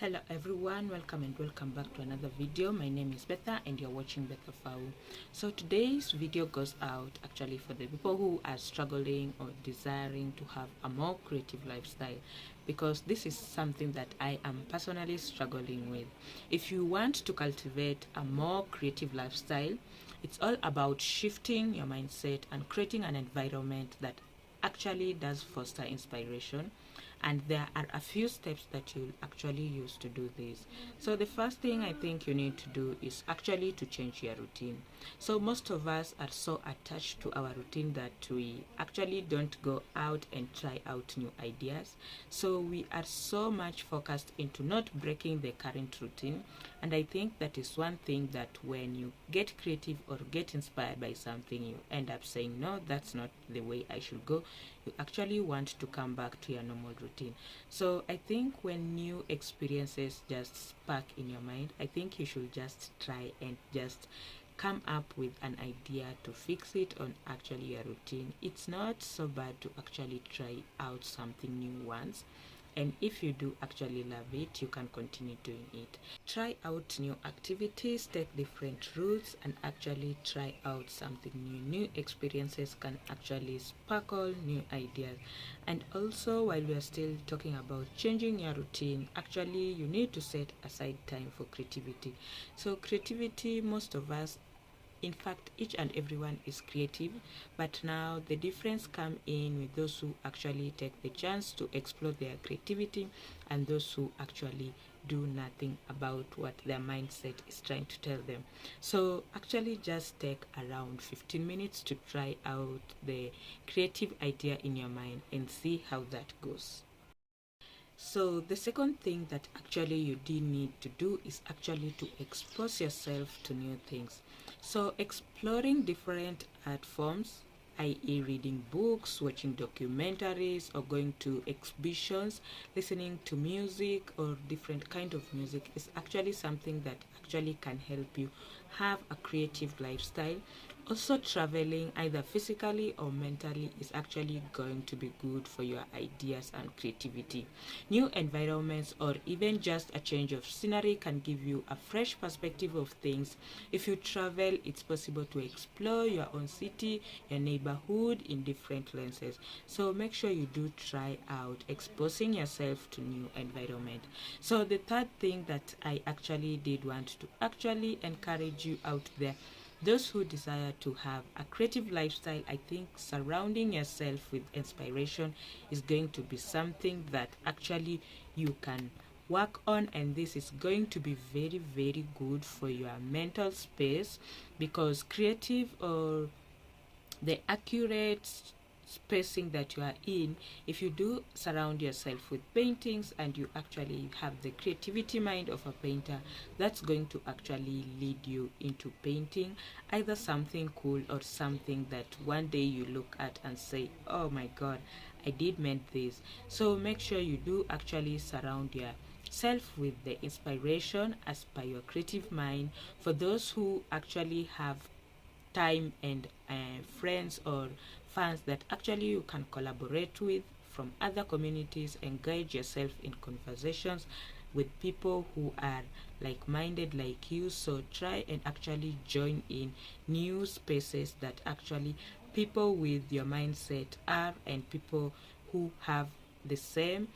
Hello everyone, welcome back to another video. My name is Betha and you're watching Betha Fau. So today's video goes out actually for the people who are struggling or desiring to have a more creative lifestyle, because this is something that I am personally struggling with. If you want to cultivate a more creative lifestyle, it's all about shifting your mindset and creating an environment that actually does foster inspiration, and there are a few steps that you'll actually use to do this. So the first thing I think you need to do is actually to change your routine. So most of us are so attached to our routine that we actually don't go out and try out new ideas. So we are so much focused into not breaking the current routine, and I think that is one thing that when you get creative or get inspired by something, you end up saying, no, that's not the way I should go. You actually want to come back to your normal routine. So I think when new experiences just spark in your mind, I think you should just try and just come up with an idea to fix it on actually your routine. It's not so bad to actually try out something new once, and if you do actually love it, you can continue doing it. Try out new activities, take different routes, and actually try out something new experiences can actually sparkle new ideas. And also, while we are still talking about changing your routine, actually you need to set aside time for creativity. So creativity, most of us, in fact each and everyone is creative, but now the difference come in with those who actually take the chance to explore their creativity and those who actually do nothing about what their mindset is trying to tell them. So actually just take around 15 minutes to try out the creative idea in your mind and see how that goes. So the second thing that actually you do need to do is actually to expose yourself to new things. So exploring different art forms, i.e. reading books, watching documentaries, or going to exhibitions, listening to music or different kind of music is actually something that actually can help you have a creative lifestyle. Also, traveling either physically or mentally is actually going to be good for your ideas and creativity. New environments or even just a change of scenery can give you a fresh perspective of things. If you travel, it's possible to explore your own city, your neighborhood in different lenses. So make sure you do try out exposing yourself to new environment. So the third thing that I actually did want to actually encourage you out there, those who desire to have a creative lifestyle, I think surrounding yourself with inspiration is going to be something that actually you can work on, and this is going to be very good for your mental space, because creative or the accurate spacing that you are in, if you do surround yourself with paintings and you actually have the creativity mind of a painter, that's going to actually lead you into painting either something cool or something that one day you look at and say, oh my god, I did meant this. So make sure you do actually surround yourself with the inspiration as per your creative mind. For those who actually have time and friends or fans that actually you can collaborate with from other communities, engage yourself in conversations with people who are like-minded like you. So try and actually join in new spaces that actually people with your mindset are, and people who have the same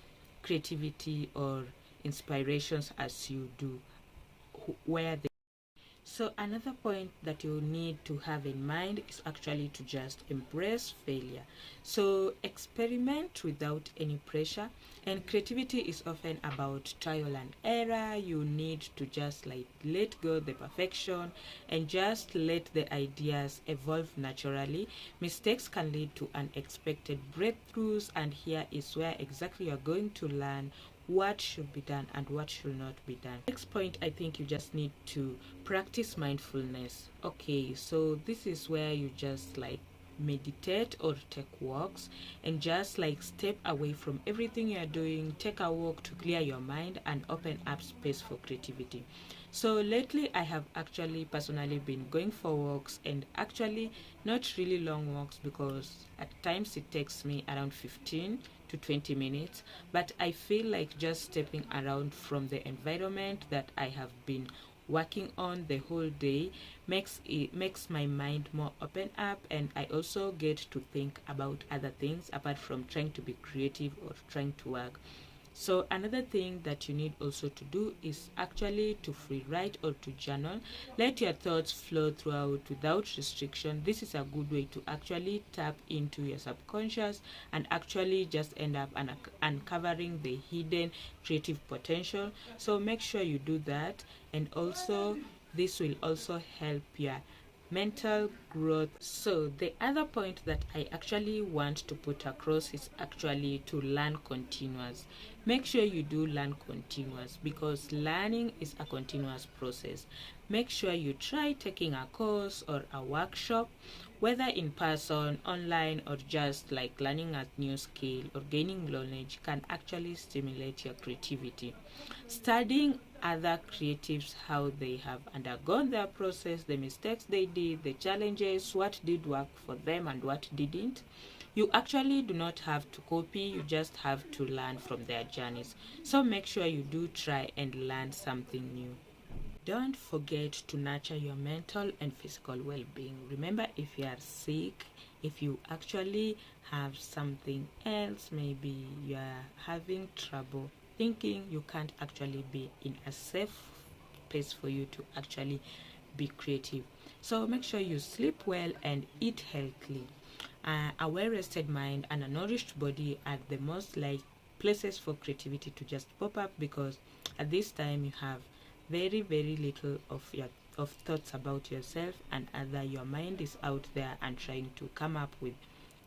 creativity or inspirations as you do, where they. So another point that you need to have in mind is actually to just embrace failure. So experiment without any pressure, and creativity is often about trial and error. You need to just like let go the perfection and just let the ideas evolve naturally. Mistakes can lead to unexpected breakthroughs, and here is where exactly you're going to learn what should be done and what should not be done. Next point, I think you just need to practice mindfulness. Okay, so this is where you just like meditate or take walks and just like step away from everything you're doing, take a walk to clear your mind and open up space for creativity. So lately I have actually personally been going for walks, and actually not really long walks, because at times it takes me around 15 to 20 minutes, but I feel like just stepping around from the environment that I have been working on the whole day makes my mind more open up, and I also get to think about other things apart from trying to be creative or trying to work. So another thing that you need also to do is actually to free write or to journal. Let your thoughts flow throughout without restriction. This is a good way to actually tap into your subconscious and actually just end up uncovering the hidden creative potential. So make sure you do that, and also this will also help your mental growth. So the other point that I actually want to put across is actually to learn continuous. Make sure you do learn continuous, because learning is a continuous process. Make sure you try taking a course or a workshop, whether in person, online, or just like learning a new skill or gaining knowledge can actually stimulate your creativity. Studying other creatives, how they have undergone their process, the mistakes they did, the challenges, what did work for them and what didn't. You actually do not have to copy, you just have to learn from their journeys. So make sure you do try and learn something new. Don't forget to nurture your mental and physical well-being. Remember, if you are sick, if you actually have something else, maybe you are having trouble thinking, you can't actually be in a safe space for you to actually be creative. So make sure you sleep well and eat healthily. A well-rested mind and a nourished body are the most like places for creativity to just pop up, because at this time you have very little of thoughts about yourself, and other your mind is out there and trying to come up with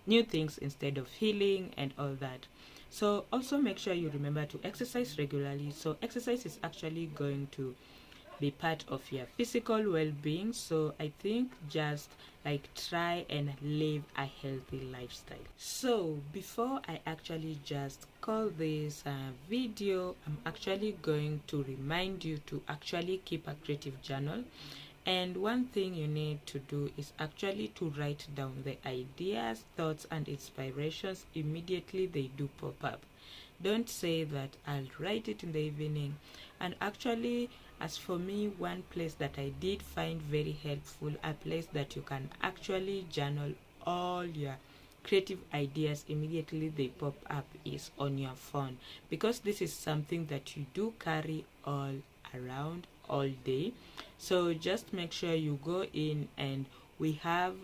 new things instead of healing and all that. So also make sure you remember to exercise regularly. So exercise is actually going to be part of your physical well-being. So I think just like try and live a healthy lifestyle. So before I actually just call this video, I'm actually going to remind you to actually keep a creative journal. And one thing you need to do is actually to write down the ideas, thoughts, and inspirations immediately they do pop up. Don't say that I'll write it in the evening. And actually, as for me, one place that I did find very helpful, a place that you can actually journal all your creative ideas immediately they pop up, is on your phone, because this is something that you do carry all around all day. So just make sure you go in, and we have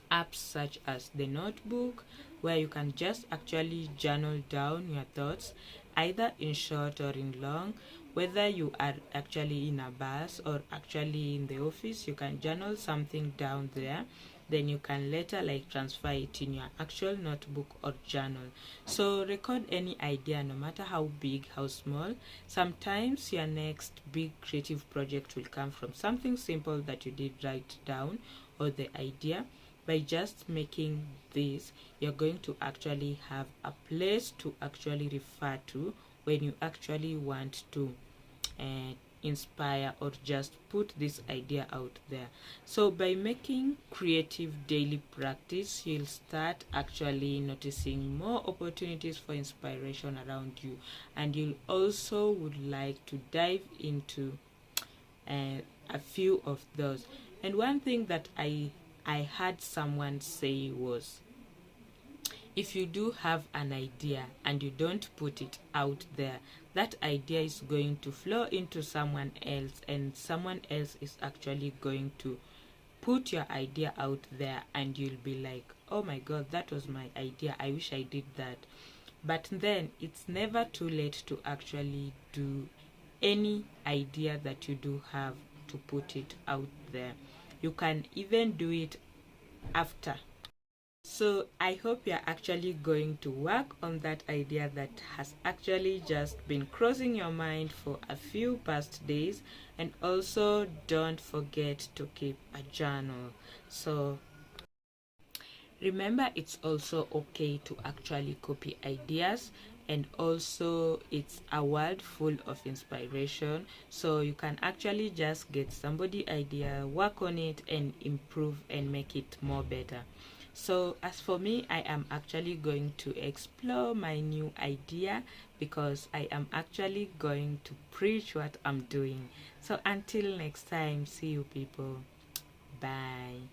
apps such as the Notebook, where you can just actually journal down your thoughts, either in short or in long. Whether you are actually in a bus or actually in the office, you can journal something down there, then you can later like transfer it in your actual notebook or journal. So record any idea, no matter how big, how small. Sometimes your next big creative project will come from something simple that you did write down, or the idea. By just making this, you're going to actually have a place to actually refer to when you actually want to inspire or just put this idea out there. So by making creative daily practice, you'll start actually noticing more opportunities for inspiration around you, and you'll also would like to dive into a few of those. And one thing that I heard someone say was, if you do have an idea and you don't put it out there, that idea is going to flow into someone else, and someone else is actually going to put your idea out there, and you'll be like, oh my god, that was my idea, I wish I did that. But then it's never too late to actually do any idea that you do have, to put it out there. You can even do it after. So I hope you're actually going to work on that idea that has actually just been crossing your mind for a few past days. And also don't forget to keep a journal. So remember, it's also okay to actually copy ideas, and also it's a world full of inspiration. So you can actually just get somebody idea, work on it, and improve and make it more better. So as for me, I am actually going to explore my new idea, because I am actually going to preach what I'm doing. So until next time, see you people. Bye.